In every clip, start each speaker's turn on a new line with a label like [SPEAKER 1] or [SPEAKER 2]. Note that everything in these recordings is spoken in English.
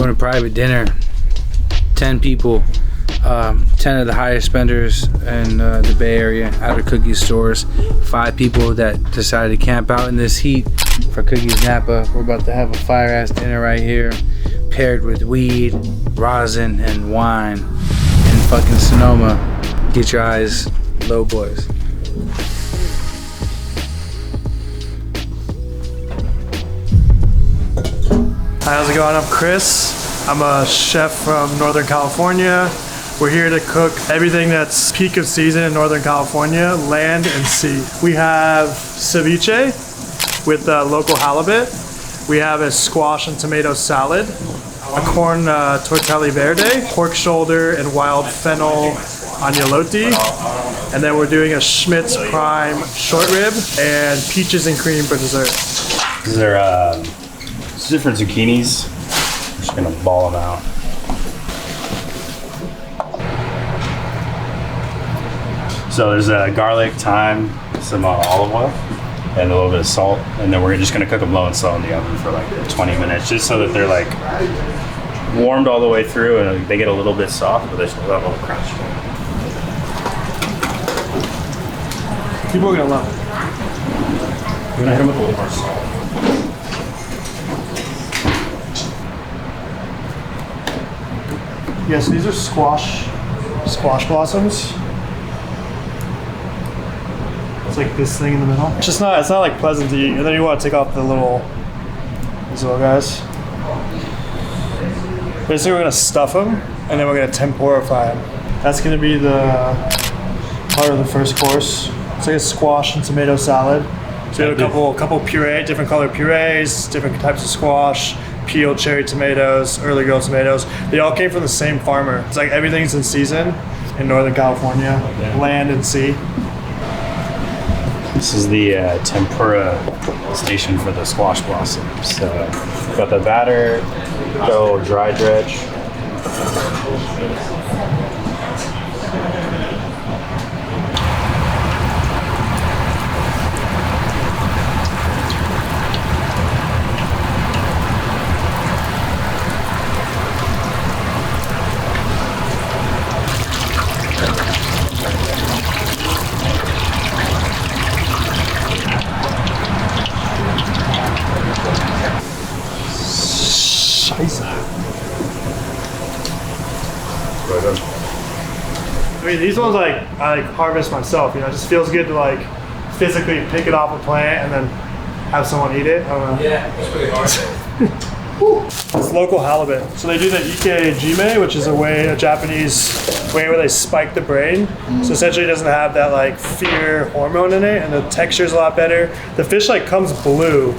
[SPEAKER 1] doing a private dinner. 10 people, 10 of the highest spenders in the Bay Area out of Cookies stores. 5 people that decided to camp out in this heat for Cookies Napa. We're about to have a fire-ass dinner right here, paired with weed, rosin, and wine in fucking Sonoma. Get your eyes low, boys.
[SPEAKER 2] Hi, how's it going? I'm Chris. I'm a chef from Northern California. We're here to cook everything that's peak of season in Northern California, land and sea. We have ceviche with local halibut. We have a squash and tomato salad, a corn tortelli verde, pork shoulder and wild fennel agnolotti, and then we're doing a Schmitz prime short rib and peaches and cream for dessert.
[SPEAKER 3] These are different zucchinis. I'm just gonna ball them out. So there's garlic, thyme, some olive oil, and a little bit of salt, and then we're just gonna cook them low and slow in the oven for like 20 minutes, just so that they're like warmed all the way through and they get a little bit soft, but they still have a little crunch.
[SPEAKER 2] People are gonna love it.
[SPEAKER 3] You're gonna hit them with a little more salt.
[SPEAKER 2] Yes, these are squash blossoms. It's like this thing in the middle. It's not like pleasant to eat. And then you want to take off these little guys. Basically, we're gonna stuff them, and then we're gonna tempura fry them. That's gonna be the part of the first course. It's like a squash and tomato salad. So we have a couple puree, different color purees, different types of squash, peeled cherry tomatoes, early growth tomatoes. They all came from the same farmer. It's like everything's in season in Northern California, land and sea.
[SPEAKER 3] This is the tempura station for the squash blossoms. So got the batter, got a little dry dredge.
[SPEAKER 2] I mean, these ones I harvest myself. You know, it just feels good to like physically pick it off a plant and then have someone eat it. I don't know.
[SPEAKER 1] Yeah, it's pretty hard.
[SPEAKER 2] It's local halibut. So they do the ikejime, which is a Japanese way where they spike the brain. So essentially it doesn't have that like fear hormone in it, and the texture is a lot better. The fish like comes blue.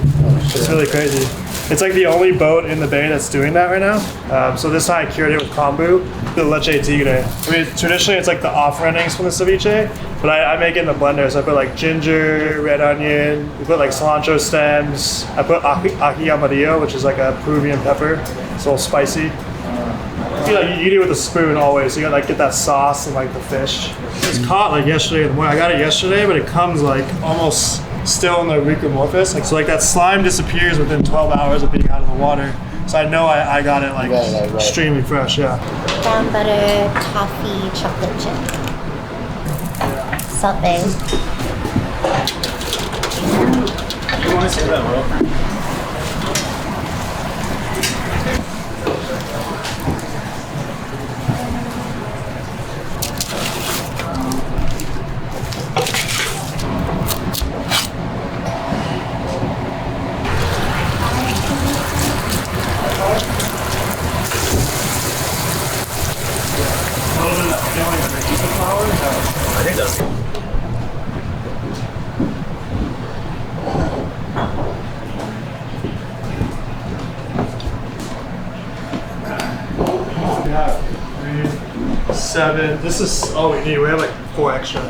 [SPEAKER 2] It's really crazy. It's like the only boat in the bay that's doing that right now. So this time I cured it with kombu, the leche tigre. I mean, traditionally it's like the off-runnings from the ceviche, but I make it in the blender. So I put like ginger, red onion, we put like cilantro stems. I put ají amarillo, which is like a Peruvian pepper. It's a little spicy. You eat it with a spoon always, so you gotta like get that sauce and like the fish. It's caught like yesterday in the morning. I got it yesterday, but it comes like almost still in the ricamorphous. Like, so like that slime disappears within 12 hours of being out of the water. So I know I got it like extremely fresh, yeah.
[SPEAKER 4] Brown butter, toffee, chocolate chip. Salt Bay.
[SPEAKER 3] You want to say that oil? I think that's good.
[SPEAKER 2] Yeah, 3, 7. This is all we need. We have like 4 extra.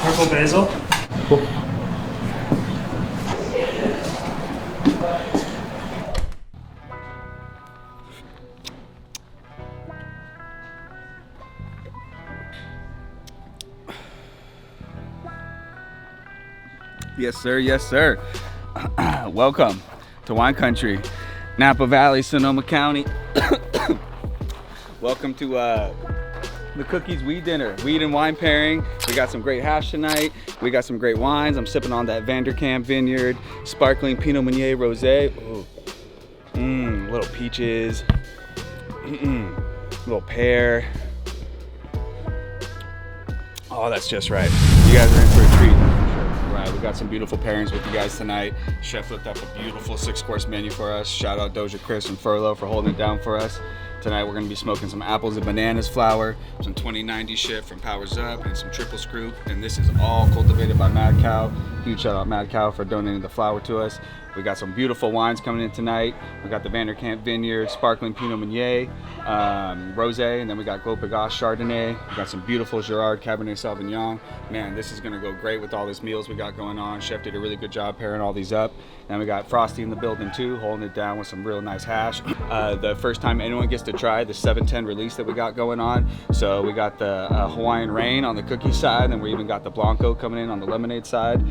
[SPEAKER 2] Purple basil.
[SPEAKER 3] Cool.
[SPEAKER 5] Yes, sir. Yes, sir. Welcome to Wine Country, Napa Valley, Sonoma County. Welcome to the Cookies Weed Dinner, weed and wine pairing. We got some great hash tonight. We got some great wines. I'm sipping on that Vanderkamp Vineyard sparkling Pinot Meunier Rosé. Little peaches, little pear. Oh, that's just right. You guys are in for a treat. Right, we got some beautiful pairings with you guys tonight. Chef looked up a beautiful 6-course menu for us. Shout out Doja Chris and Furlough for holding it down for us. Tonight we're gonna be smoking some apples and bananas flower, some 2090 shit from Powers Up, and some triple screw. And this is all cultivated by Mad Cow. Huge shout out Mad Cow for donating the flower to us. We got some beautiful wines coming in tonight. We got the Vanderkamp Vineyard sparkling Pinot Meunier Rosé, and then we got Gros Pegase Chardonnay. We got some beautiful Girard Cabernet Sauvignon. Man, this is gonna go great with all these meals we got going on. Chef did a really good job pairing all these up. And we got Frosty in the building too, holding it down with some real nice hash. The first time anyone gets to try the 710 release that we got going on. So we got the Hawaiian Rain on the cookie side, and we even got the Blanco coming in on the lemonade side.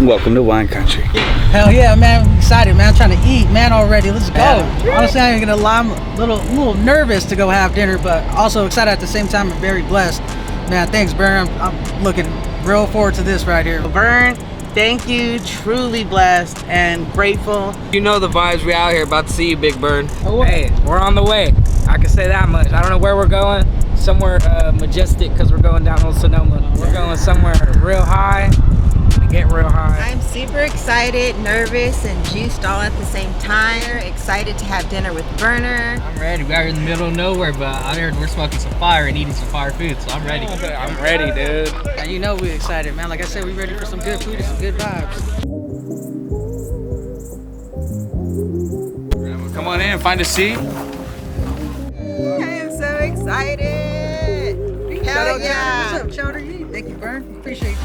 [SPEAKER 5] Welcome to Wine Country.
[SPEAKER 6] Hell yeah, man. I'm excited, man. I'm trying to eat, man, already. Let's go. Honestly, I ain't gonna lie. I'm a little nervous to go have dinner, but also excited at the same time. I'm very blessed. Man, thanks, Berner. I'm looking real forward to this right here.
[SPEAKER 7] Vern, thank you. Truly blessed and grateful.
[SPEAKER 8] You know the vibes. We out here about to see you, Big Bird. Hey, we're on the way. I can say that much. I don't know where we're going. Somewhere majestic, because we're going down Old Sonoma. We're going somewhere real high. Get real high.
[SPEAKER 9] I'm super excited, nervous, and juiced all at the same time. Excited to have dinner with Berner.
[SPEAKER 10] I'm ready. We're in the middle of nowhere, but out here we're smoking some fire and eating some fire food, so I'm ready.
[SPEAKER 8] I'm ready, dude.
[SPEAKER 6] And you know we're excited, man. Like I said, we're ready for some good food and some good vibes.
[SPEAKER 5] Come on in, find a seat.
[SPEAKER 9] I am so excited. Hell yeah.
[SPEAKER 6] What's up, Chowder? Thank you, Bern. Appreciate you.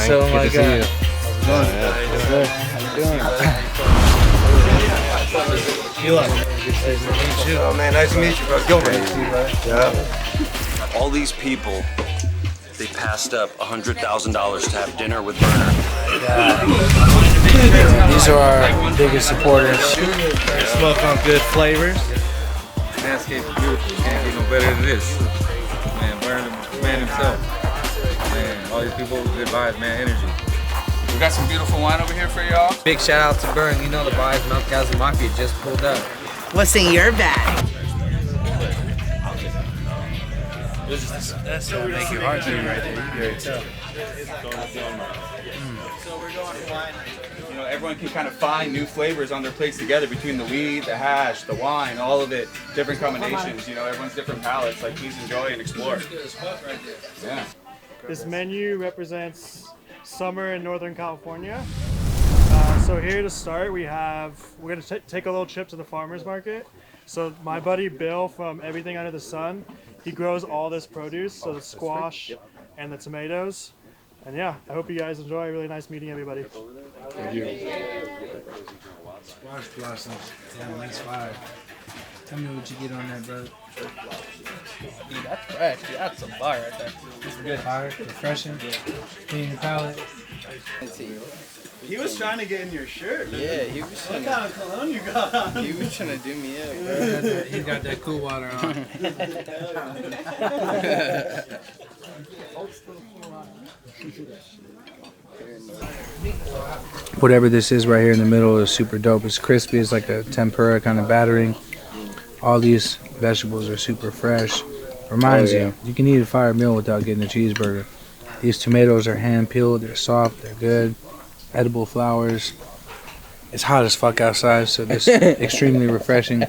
[SPEAKER 1] So, oh my God.
[SPEAKER 6] How you doing?
[SPEAKER 11] Oh man, nice to meet you, bro. Gilbert. Yeah.
[SPEAKER 12] All these people, they passed up $100,000 to have dinner with Berner.
[SPEAKER 1] These are our biggest supporters.
[SPEAKER 13] Smoke on good flavors. Landscape is beautiful. Can't get no better than this. Man, Berner, man himself. Man, all these people, good vibes, man, energy.
[SPEAKER 5] We got some beautiful wine over here for y'all.
[SPEAKER 8] Big shout out to Burn. You know the vibes. Mount Castle Mafia just pulled up.
[SPEAKER 7] What's in your bag?
[SPEAKER 2] That's gonna make your heart beat right there. You can tell.
[SPEAKER 5] You know, everyone can kind of find new flavors on their plates together between the weed, the hash, the wine, all of it, different combinations. You know, everyone's different palates. Like, please enjoy and explore. Yeah.
[SPEAKER 2] This menu represents summer in Northern California. So here to start, we're gonna take a little trip to the farmer's market. So my buddy Bill from Everything Under the Sun, he grows all this produce, so the squash and the tomatoes. And yeah, I hope you guys enjoy. Really nice meeting everybody.
[SPEAKER 1] Thank you. Squash blossoms. Damn, that's fire. Tell me what you get on that, brother.
[SPEAKER 10] Dude, that's fresh. Dude, that's some fire right there.
[SPEAKER 1] It's good. Fire, refreshing, clean your palate.
[SPEAKER 11] He was trying to get in your shirt.
[SPEAKER 10] Yeah, he was trying
[SPEAKER 11] What kind of cologne you got on?
[SPEAKER 10] He was trying to do me up, bro.
[SPEAKER 1] He got that cool water on. Whatever this is right here in the middle is super dope. It's crispy. It's like a tempura kind of battering. All these vegetables are super fresh. Reminds you can eat a fire meal without getting a cheeseburger. These tomatoes are hand peeled. They're soft. They're good. Edible flowers. It's hot as fuck outside, so this extremely refreshing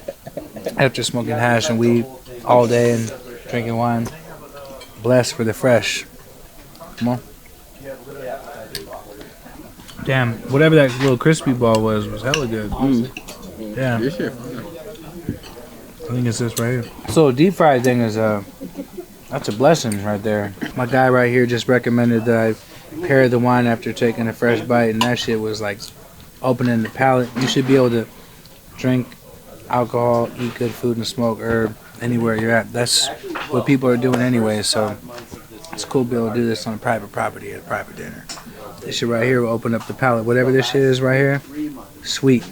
[SPEAKER 1] after smoking hash and weed all day and drinking wine. Blessed for the fresh. Come on. Damn, whatever that little crispy ball was hella good. Damn. I think it's this right here. So deep fried thing is that's a blessing right there. My guy right here just recommended that I pair the wine after taking a fresh bite, and that shit was like opening the palate. You should be able to drink alcohol, eat good food, and smoke herb anywhere you're at. That's what people are doing anyway. So It's cool to be able to do this on a private property at a private dinner. This shit right here will open up the palate. Whatever this shit is right here, sweet.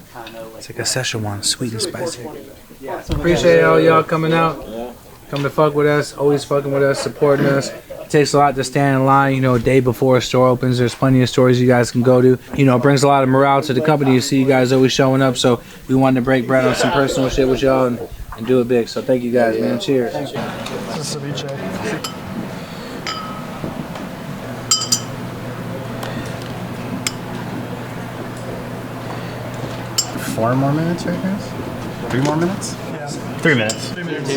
[SPEAKER 1] It's like a Szechuan, sweet and spicy. Appreciate all y'all coming out. Come to fuck with us, always fucking with us, supporting us. It takes a lot to stand in line, you know, a day before a store opens. There's plenty of stores you guys can go to. You know, it brings a lot of morale to the company to see you guys always showing up. So we wanted to break bread on some personal shit with y'all and do it big. So thank you guys, man. Cheers.
[SPEAKER 2] This is ceviche.
[SPEAKER 3] 4 more minutes, right, guys? 3 more minutes?
[SPEAKER 2] Yeah.
[SPEAKER 3] 3 minutes.
[SPEAKER 2] 3 minutes.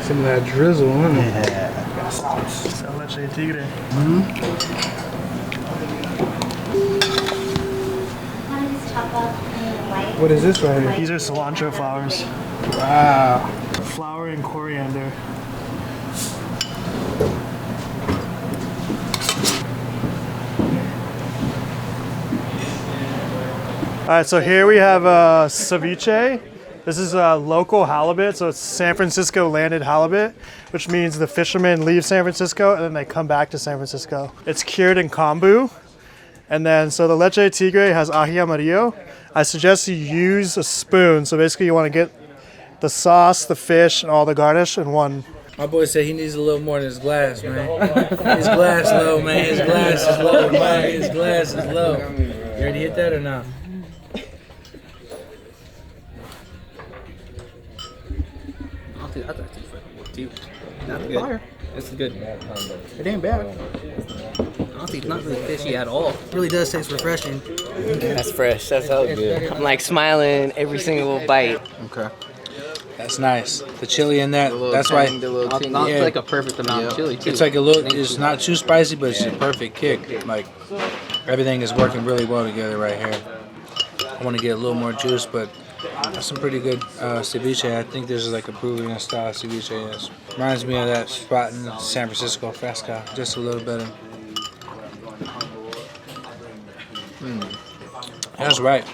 [SPEAKER 1] Some of that drizzle, huh?
[SPEAKER 3] Yeah.
[SPEAKER 2] So leche tigre.
[SPEAKER 1] What is this right here?
[SPEAKER 2] These are cilantro flowers.
[SPEAKER 1] Wow.
[SPEAKER 2] Flower and coriander. All right, so here we have ceviche. This is a local halibut, so it's San Francisco landed halibut, which means the fishermen leave San Francisco and then they come back to San Francisco. It's cured in kombu. And then, so the leche tigre has ají amarillo. I suggest you use a spoon. So basically you want to get the sauce, the fish, and all the garnish in one.
[SPEAKER 1] My boy said he needs a little more than his glass, man. His glass low, man. His glass is low, man. His glass is low. You already hit that or not?
[SPEAKER 10] Not fire. It's good.
[SPEAKER 6] It ain't bad.
[SPEAKER 10] Honestly, it's not really fishy at all.
[SPEAKER 6] It really does taste refreshing.
[SPEAKER 8] That's fresh. That's so good. I'm like smiling every single bite.
[SPEAKER 1] Okay. That's nice. The chili in that. That's why.
[SPEAKER 10] It's like a perfect amount of chili too.
[SPEAKER 1] It's like a little. It's not too spicy, but it's a perfect kick. Like everything is working really well together right here. I want to get a little more juice, but that's some pretty good ceviche. I think this is like a Peruvian style ceviche. Yes. Reminds me of that spot in San Francisco, Fresca, just a little better. That's right.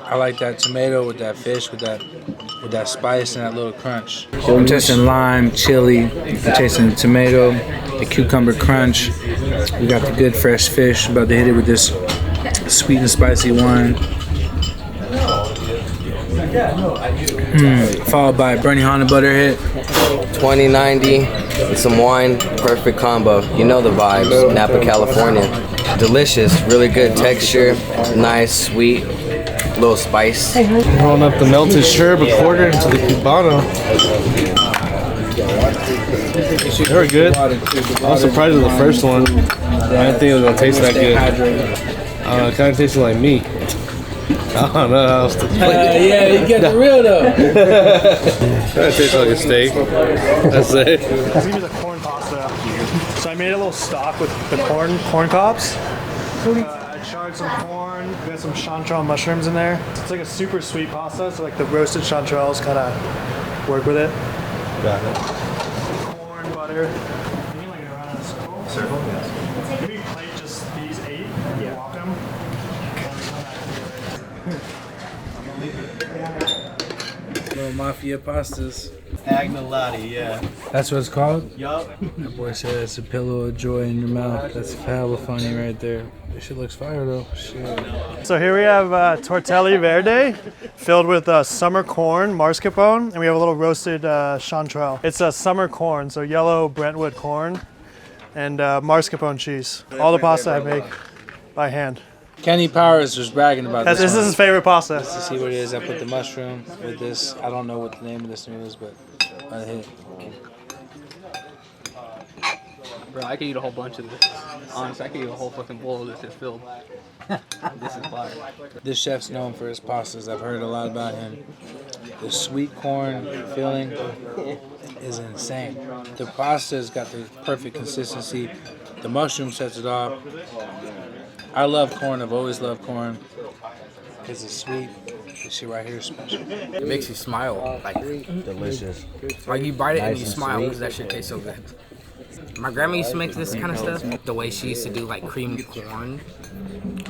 [SPEAKER 1] I like that tomato with that fish, with that spice and that little crunch. So I'm tasting lime, chili. I'm tasting the tomato, the cucumber crunch. We got the good fresh fish. About to hit it with this sweet and spicy wine. Followed by a Bernie Honda butter hit.
[SPEAKER 8] 2090 and some wine, perfect combo. You know the vibes. Napa, California. Delicious, really good texture, nice, sweet, little spice.
[SPEAKER 14] Rolling up the melted sherb a quarter into the Cubano. They were good. I was surprised with the first one. I didn't think it was gonna taste that good. It kind of tasted like me. I don't know how else to
[SPEAKER 1] yeah, you get the real though.
[SPEAKER 14] That tastes like a steak. That's it.
[SPEAKER 2] This is the corn pasta. So I made a little stock with the corn cobs. I charred some corn. We got some chanterelle mushrooms in there. It's like a super sweet pasta, so like the roasted chanterelles kind of work with it.
[SPEAKER 14] Got it.
[SPEAKER 2] Corn, butter. You can like go around in a circle. Circle, yes. Maybe plate just these 8 and walk them.
[SPEAKER 1] Little mafia pastas.
[SPEAKER 11] Agnolotti, yeah.
[SPEAKER 1] That's what it's called?
[SPEAKER 11] Yup.
[SPEAKER 1] That boy said it's a pillow of joy in your mouth. That's hella funny right there. This shit looks fire though. Shit.
[SPEAKER 2] So here we have tortelli verde filled with summer corn, mascarpone, and we have a little roasted chanterelle. It's a summer corn, so yellow Brentwood corn, and mascarpone cheese. All the pasta I make by hand.
[SPEAKER 1] Kenny Powers was bragging about this.
[SPEAKER 2] This is his favorite pasta.
[SPEAKER 1] Let's see what it is. I put the mushroom with this. I don't know what the name of this is, but I hit.
[SPEAKER 10] Bro, I could eat a whole bunch of this. Honestly, I could eat a whole fucking bowl of this just filled. This is fire.
[SPEAKER 1] This chef's known for his pastas. I've heard a lot about him. The sweet corn filling is insane. The pasta's got the perfect consistency. The mushroom sets it off. I love corn. I've always loved corn because it's sweet. This shit right here is special.
[SPEAKER 8] It makes you smile. Like,
[SPEAKER 11] delicious.
[SPEAKER 8] Like you bite it and
[SPEAKER 11] Nice
[SPEAKER 8] you
[SPEAKER 11] and
[SPEAKER 8] smile
[SPEAKER 11] sweet.
[SPEAKER 8] because that shit tastes so good. My grandma used to make this kind of stuff. The way she used to do like creamed corn.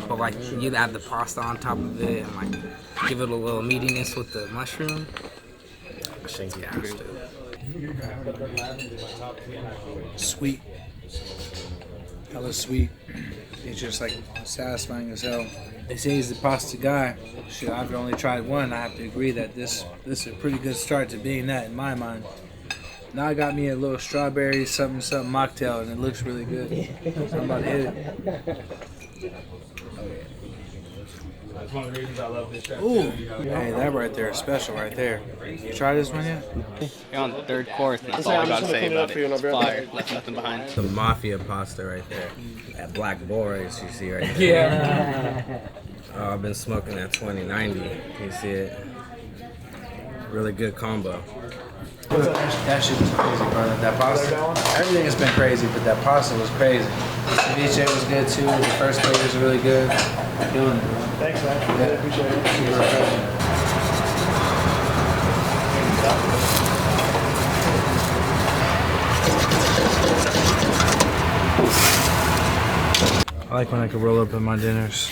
[SPEAKER 8] But like you'd add the pasta on top of it and like give it a little meatiness with the mushroom.
[SPEAKER 1] think you have to. Sweet. Hella sweet. It's just like satisfying as hell. They say he's the pasta guy. Shit, I've only tried one. I have to agree that this is a pretty good start to being that in my mind. Now I got me a little strawberry something mocktail, and it looks really good. So I'm about to hit it.
[SPEAKER 5] That's one of the reasons I love this chef.
[SPEAKER 1] Ooh, hey, that right there is special right there. You try this one yet?
[SPEAKER 10] You're on the third course, and that's all I gotta say about it. It's fire. Left nothing behind.
[SPEAKER 15] The mafia pasta right there. That black borax you see right there.
[SPEAKER 8] Yeah.
[SPEAKER 15] Oh, I've been smoking that 2090. You see it? Really good combo.
[SPEAKER 1] That shit was crazy, bro. That pasta, everything has been crazy, but that pasta was crazy. The ceviche was good too. The first plate was really good. Doing it, bro.
[SPEAKER 2] Thanks, man.
[SPEAKER 1] Yeah.
[SPEAKER 2] Really appreciate it.
[SPEAKER 1] Super refreshing. I like when I can roll up in my dinners.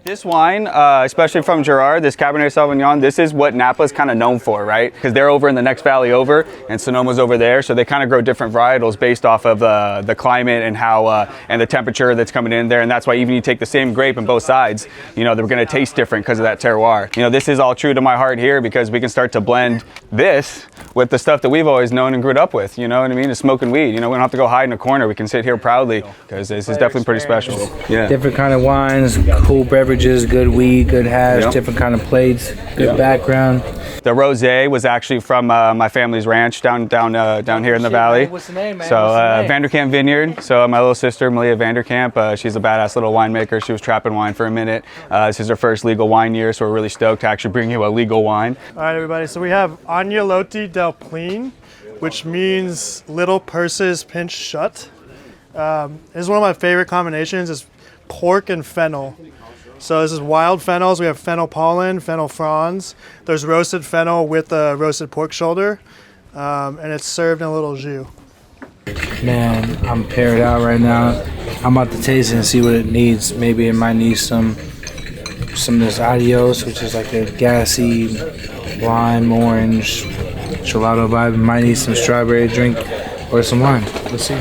[SPEAKER 5] This wine, especially from Girard, this Cabernet Sauvignon, this is what Napa's kind of known for, right? Because they're over in the next valley over, and Sonoma's over there, so they kind of grow different varietals based off of the climate and how and the temperature that's coming in there, and that's why even you take the same grape on both sides, you know, they're going to taste different because of that terroir. You know, this is all true to my heart here because we can start to blend this with the stuff that we've always known and grew up with. You know what I mean? It's smoking weed. You know, we don't have to go hide in a corner. We can sit here proudly because this is definitely pretty special. Yeah.
[SPEAKER 1] Different kind of wines, cool beverages, good weed, good hash, different kind of plates, good background.
[SPEAKER 5] The rosé was actually from my family's ranch down here in the valley.
[SPEAKER 1] Man. What's the name, man?
[SPEAKER 5] So Vanderkamp Vineyard. So my little sister Malia Vanderkamp, she's a badass little winemaker. She was trapping wine for a minute. This is her first legal wine year, so we're really stoked to actually bring you a legal wine.
[SPEAKER 2] All right, everybody. So we have Agnolotti del Plin, which means little purses pinched shut. This is one of my favorite combinations. Is pork and fennel. So this is wild fennels. We have fennel pollen, fennel fronds. There's roasted fennel with a roasted pork shoulder, and it's served in a little jus.
[SPEAKER 1] Man, I'm paired out right now. I'm about to taste it and see what it needs. Maybe it might need some of this Adios, which is like a gassy lime orange gelato vibe. It might need some strawberry drink or some wine. Let's see.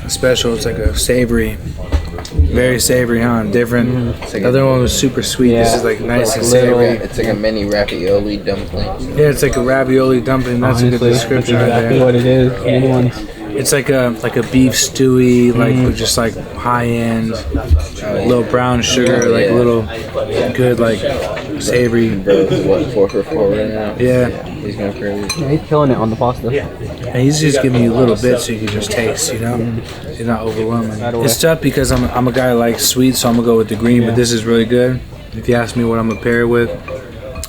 [SPEAKER 1] Special, it's like a savory, very savory, huh? Different.
[SPEAKER 16] It's like
[SPEAKER 1] the other one was super sweet.
[SPEAKER 16] Yeah,
[SPEAKER 1] this is like nice
[SPEAKER 16] like
[SPEAKER 1] and savory.
[SPEAKER 16] It's like a mini ravioli dumpling.
[SPEAKER 1] Yeah, it's like a ravioli dumpling. That's a good description right
[SPEAKER 10] exactly
[SPEAKER 1] there.
[SPEAKER 10] what it is.
[SPEAKER 1] It's like a beef stewy, like with just like high end, little brown sugar, like little good like savory.
[SPEAKER 16] What 4 for 4 right now?
[SPEAKER 1] Yeah.
[SPEAKER 16] He's going crazy.
[SPEAKER 10] Yeah, he's killing it on the pasta.
[SPEAKER 1] And he's just giving you little bits so you can just taste, you know? You're not overwhelming. It's tough because I'm a guy who likes sweet, so I'm gonna go with the green, but this is really good. If you ask me what I'm gonna pair it with,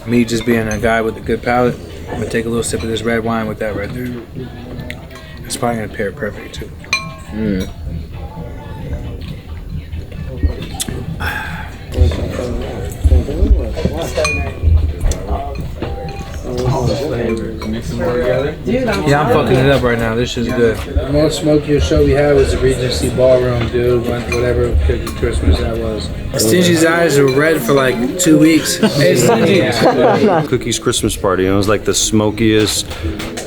[SPEAKER 1] me just being a guy with a good palate, I'm gonna take a little sip of this red wine with that right there. It's probably gonna pair it perfect too.
[SPEAKER 10] Mix them all together.
[SPEAKER 1] Yeah, I'm fucking it up right now. This shit's good. The most smokiest show we had was the Regency Ballroom, dude. Whatever Christmas that was. Stingy's eyes were red for like 2 weeks. Hey, Stingy.
[SPEAKER 12] Cookie's Christmas party, and it was like the smokiest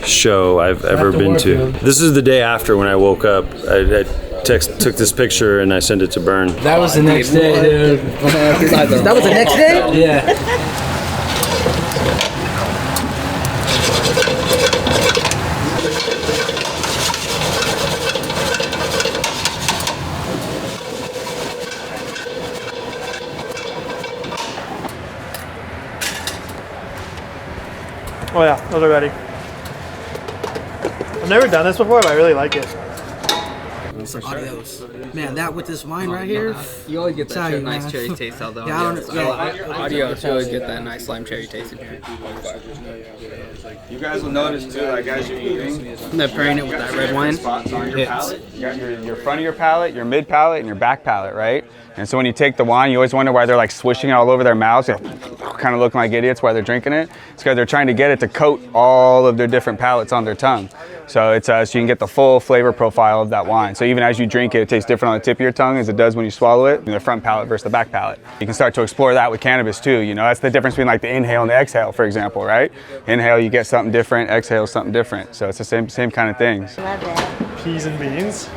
[SPEAKER 12] show I've ever been to. This is the day after when I woke up. I took this picture and I sent it to Bern.
[SPEAKER 1] That was the next day, dude.
[SPEAKER 6] That was the next day?
[SPEAKER 1] Yeah.
[SPEAKER 2] Oh yeah, those are ready. I've never done this before, but I really like it.
[SPEAKER 6] Adios. Man, that with this wine right here.
[SPEAKER 10] You always get that nice
[SPEAKER 6] man.
[SPEAKER 10] cherry taste out of the
[SPEAKER 6] Yeah,
[SPEAKER 10] Adios. You always get that nice lime cherry taste in here.
[SPEAKER 5] You guys will notice too, like as you're eating,
[SPEAKER 10] they're pairing it with that red wine.
[SPEAKER 5] Spots on your palate. You got your front of your palate, your mid palate, and your back palate, right? And so when you take the wine, you always wonder why they're like swishing it all over their mouths, kind of looking like idiots while they're drinking it. It's because they're trying to get it to coat all of their different palates on their tongue. So it's so you can get the full flavor profile of that wine. So even as you drink it, it tastes different on the tip of your tongue as it does when you swallow it, the front palate versus the back palate. You can start to explore that with cannabis too. You know, that's the difference between like the inhale and the exhale, for example, right? Inhale, you get something different. Exhale, something different. So it's the same kind of things.
[SPEAKER 4] Love it.
[SPEAKER 2] Peas and beans.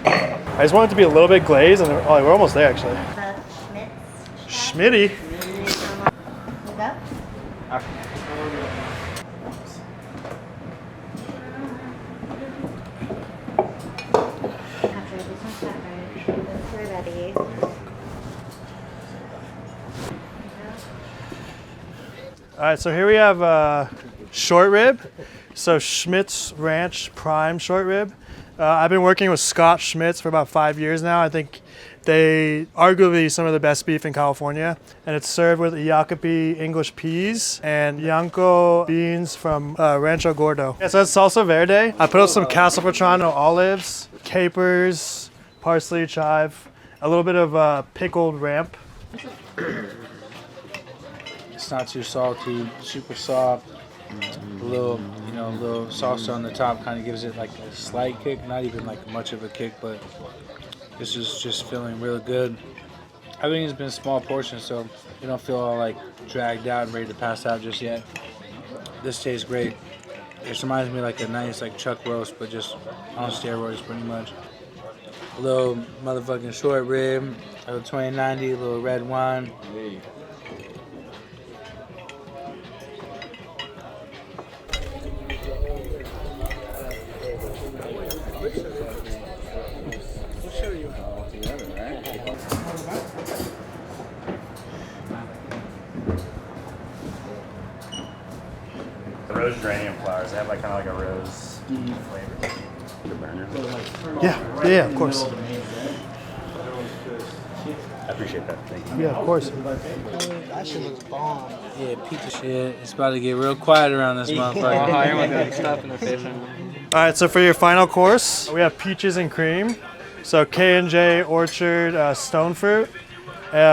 [SPEAKER 2] I just want it to be a little bit glazed, and we're almost there actually. Schmitty. All right, so here we have short rib. So Schmidt's Ranch Prime short rib. I've been working with Scott Schmitz for about 5 years now. I think they arguably some of the best beef in California. And it's served with Iacapi English peas and Yanco beans from Rancho Gordo. Yeah, so it's salsa verde. I put up some Castle Patrano olives, capers, parsley, chive, a little bit of pickled ramp.
[SPEAKER 1] It's not too salty, super soft. A little, a little salsa on the top kind of gives it like a slight kick, not even like much of a kick, but this is just feeling really good. Everything's been small portions, so you don't feel all like dragged out and ready to pass out just yet. This tastes great. It reminds me like a nice like chuck roast, but just on steroids pretty much. A little motherfucking short rib, a little 2090, a little red wine.
[SPEAKER 3] The rose geranium flowers, they have like kind of like a rose flavor. The Berner.
[SPEAKER 2] Yeah, of course.
[SPEAKER 3] I appreciate that. Thank you.
[SPEAKER 2] Yeah, of course.
[SPEAKER 6] That shit looks bomb.
[SPEAKER 1] Yeah, pizza shit. It's about to get real quiet around this motherfucker.
[SPEAKER 2] All right, so for your final course, we have peaches and cream. So K&J Orchard stone fruit,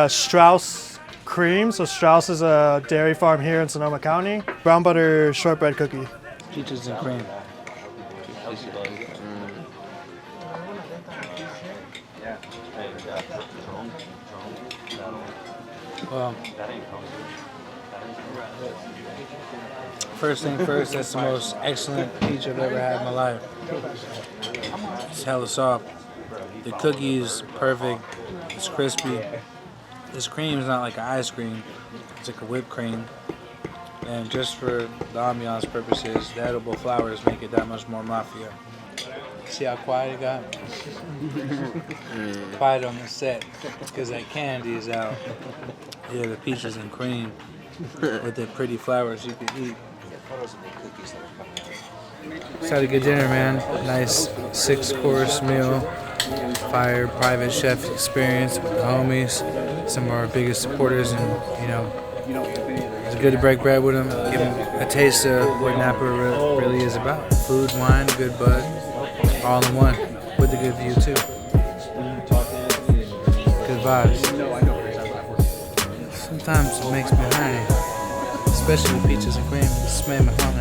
[SPEAKER 2] Strauss cream. So Strauss is a dairy farm here in Sonoma County. Brown butter shortbread cookie.
[SPEAKER 1] Peaches and cream. Well, first thing first, that's the most excellent peach I've ever had in my life. It's hella soft. The cookie is perfect. It's crispy. This cream is not like an ice cream. It's like a whipped cream. And just for the ambiance purposes, the edible flowers make it that much more mafia. See how quiet it got? Quiet on the set because that candy is out. Yeah, the peaches and cream with the pretty flowers you can eat. Just had a good dinner, man. Nice 6-course meal. Fire private chef experience with the homies. Some of our biggest supporters, and it's good to break bread with them. Give them a taste of what Napa really is about. Food, wine, good bud, all in one, with a good view too. Good vibes. Sometimes it makes me horny, especially with peaches and cream. It's made me hungry.